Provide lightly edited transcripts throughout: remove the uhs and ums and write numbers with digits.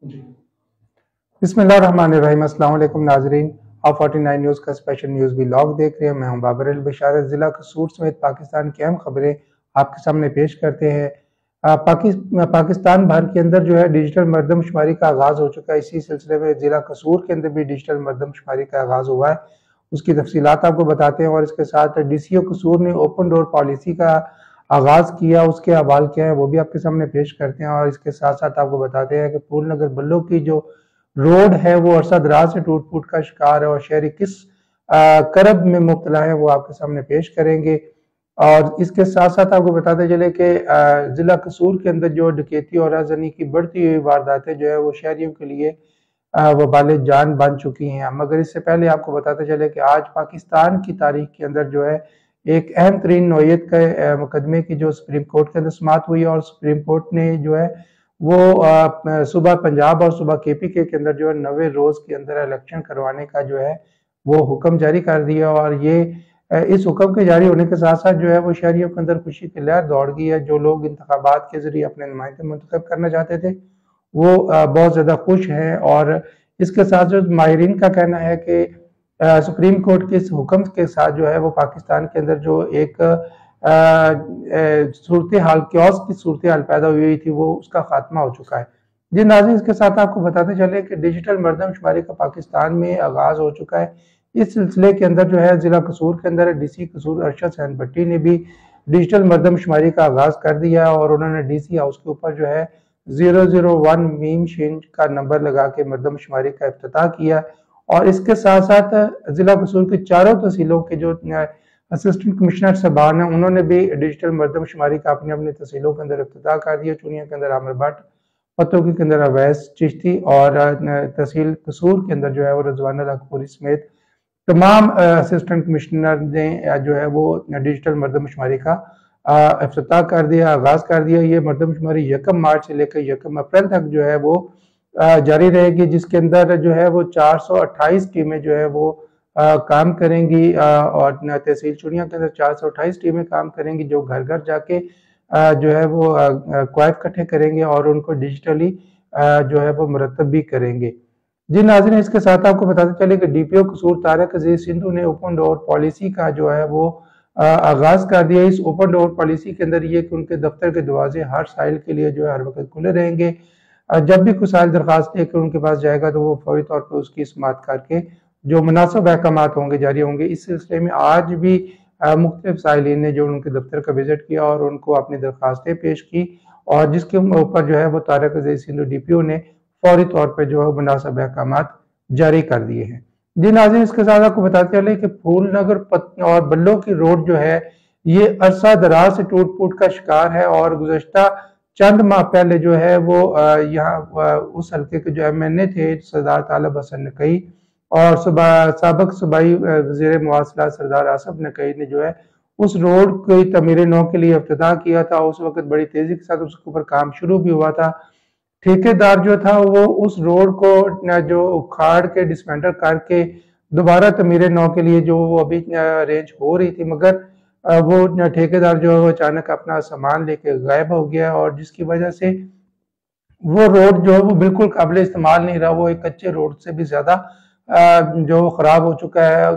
جی बिस्मिल्लाहिर्रहमानिर्रहीम। अस्सलाम वालेकुम नाजरीन, आप 49 न्यूज़ का स्पेशल न्यूज़ भी लॉग देख रहे हैं। मैं हूं बाबर अल बशारत। ज़िला कसूर समेत पाकिस्तान की अहम खबरें आपके सामने पेश करते हैं। पाकिस्तान भर के अंदर जो है डिजिटल मरदमशुमारी का आगाज़ हो चुका है। इसी सिलसिले में ज़िला कसूर के अंदर भी डिजिटल मरदमशुमारी का आगाज़ हुआ है। उसकी तफसीलात आपको बताते हैं और इसके साथ DCO कसूर ने ओपन डोर पॉलिसी का आगाज़ किया, उसके हवाल क्या है वो भी आपके सामने पेश करते हैं। और इसके साथ साथ आपको बताते हैं कि फूल नगर बल्लो की जो रोड है वो अरसा दराज से टूट फूट का शिकार है और शहरी किस करब में मुब्तला है वो आपके सामने पेश करेंगे। और इसके साथ साथ आपको बताते चले कि ज़िला कसूर के अंदर जो डकैती और राजनी की बढ़ती हुई वारदातें जो है वो शहरियों के लिए वबाल जान बन चुकी हैं। मगर इससे पहले आपको बताते चले कि आज पाकिस्तान की तारीख के अंदर जो है एक अहम तरीन नौयत के मुकदमे की जो सुप्रीम कोर्ट के अंदर समाअत हुई और सुप्रीम कोर्ट ने जो है वो सुबह पंजाब और सुबह KPK के अंदर जो है 90 रोज के अंदर इलेक्शन करवाने का जो है वो हुक्म जारी कर दिया। और ये इस हुक्म के जारी होने के साथ साथ जो है वो शहरियों के अंदर खुशी की लहर दौड़ गई है। जो लोग इंतखाबात के जरिए अपने नुमाइंदे मुंतखब करना चाहते थे वो बहुत ज़्यादा खुश हैं। और इसके साथ जो माहिरीन का कहना है कि सुप्रीम कोर्ट के इस हुक्म के साथ जो है वो पाकिस्तान के अंदर जो एक सूरत हाल क्योस की सूरत हाल पैदा हुई थी वो उसका खात्मा हो चुका है। जी नाज़रीन, इसके साथ आपको बताते चले कि डिजिटल मरदमशुमारी का पाकिस्तान में आगाज़ हो चुका है। इस सिलसिले के अंदर जो है ज़िला कसूर के अंदर DC कसूर अरशद सैन भट्टी ने भी डिजिटल मरदमशुमारी का आगाज़ कर दिया और उन्होंने DC हाउस के ऊपर जो है 001 मीम शीन का नंबर लगा के मरदमशुमारी का इफ्तिताह किया। और इसके साथ साथ ज़िला कसूर की चारों तहसीलों के जो असिस्टेंट कमिश्नर साहबान हैं उन्होंने भी डिजिटल मरदमशुमारी का अपनी अपनी तहसीलों के अंदर इफ्तिताह कर दिया। चुनिया के अंदर आमिर भट्ट, पतोकी के अंदर अवैस चिश्ती और तहसील कसूर के अंदर जो है वो रजवाना लखपुरी समेत तमाम असिस्टेंट कमिश्नर ने जो है वो डिजिटल मरदमशुमारी का इफ्तिताह कर दिया, आगाज़ कर दिया। ये मरदमशुमारी 1 मार्च से लेकर 1 अप्रैल तक जो है वो जारी रहेगी, जिसके अंदर जो है वो 428 टीमें जो है वो काम करेंगी और तहसील चुनिया के अंदर 428 टीमें काम करेंगी जो घर घर जाके जो है वो क्वाइट इकट्ठे करेंगे और उनको डिजिटली जो है वो मुरतब भी करेंगे। जी नाज़रीन, इसके साथ आपको बताते चले कि DPO कसूर तारिक अजीज सिंधु ने ओपन डोर पॉलिसी का जो है वो आगाज़ कर दिया। इस ओपन डोर पॉलिसी के अंदर ये कि उनके दफ्तर के दरवाजे हर साइल के लिए जो है हर वक्त खुले रहेंगे। जब भी कोई साइल दरख्वास्त लेकर उनके पास जाएगा तो वो फौरी तौर पर उसकी समाअत करके जो मुनासिब अहकामात होंगे जारी होंगे। इस सिलसिले में आज भी मुख्तलिफ साइलिन ने जो उनके दफ्तर का विजिट किया और उनको अपनी दरख्वास्तें पेश की और जिसके ऊपर जो है वो तारिक अजीज सिंधु DPO ने फौरी तौर पर जो है मुनासिब अहकामात जारी कर दिए हैं। जी नाज़रीन, इसके साथ आपको बताते चले कि फूल नगर और बल्लो की रोड जो है ये अरसा दराज से टूट फूट का शिकार है और गुज़श्ता चंद माह पहले जो है वो यहाँ उस हल्के के जो MNA थे सरदार तालब हसन नकई और साबिक सूबाई वज़ीर मुवासलात सरदार आसफ नकई ने जो है उस रोड की तमीर नौ के लिए इफ्तिताह किया था। उस वक्त बड़ी तेजी के साथ उसके ऊपर काम शुरू भी हुआ था। ठेकेदार जो था वो उस रोड को जो उखाड़ के डिसमेंटल करके दोबारा तमीर नौ के लिए जो वो अभी अरेंज हो रही थी, मगर वो ठेकेदार जो है वो अचानक अपना सामान लेके गायब हो गया और जिसकी वजह से वो रोड जो है वो बिल्कुल काबिल इस्तेमाल नहीं रहा। वो एक कच्चे रोड से भी ज्यादा जो खराब हो चुका है।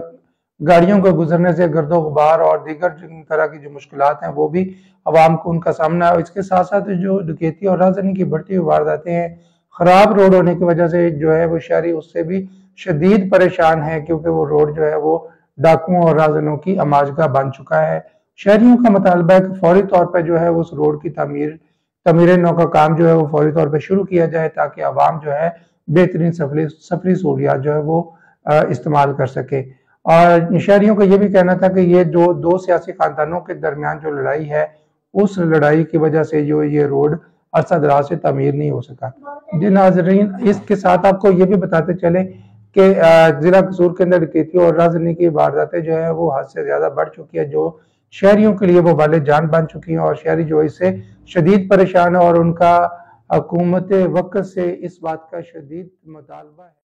गाड़ियों को गुजरने से गर्दो गुबार और दीगर तरह की जो मुश्किलात हैं वो भी अवाम को उनका सामना है। इसके साथ साथ जो डकैती और राजनी की बढ़ती हुई वारदातें हैं, खराब रोड होने की वजह से जो है वो शहरी उससे भी शदीद परेशान है क्योंकि वो रोड जो है वो डाकुओं और राजनों की अमाजगा बन चुका है। शहरियों का मुतालबा है कि फौरी तौर पर जो है उस रोड की तमीर नौ का काम जो है वो फौरी तौर पर शुरू किया जाए ताकि आवाम जो है बेहतरीन सफरी सहूलियात जो है वो इस्तेमाल कर सके। और शहरियों का ये भी कहना था कि ये जो दो सियासी खानदानों के दरमियान जो लड़ाई है उस लड़ाई की वजह से जो ये रोड अरसा दराज से तामीर नहीं हो सका। जी नाजरीन, इसके साथ आपको ये भी बताते चले कि जिला कसूर के अंदर डकैती और राजनी की वारदातें जो है वो हद से ज्यादा बढ़ चुकी है, जो शहरियों के लिए वो वाले जान बन चुकी हैं और शहरी जो इससे शदीद परेशान है और उनका हुकूमत वक्त से इस बात का शदीद मुतालबा है।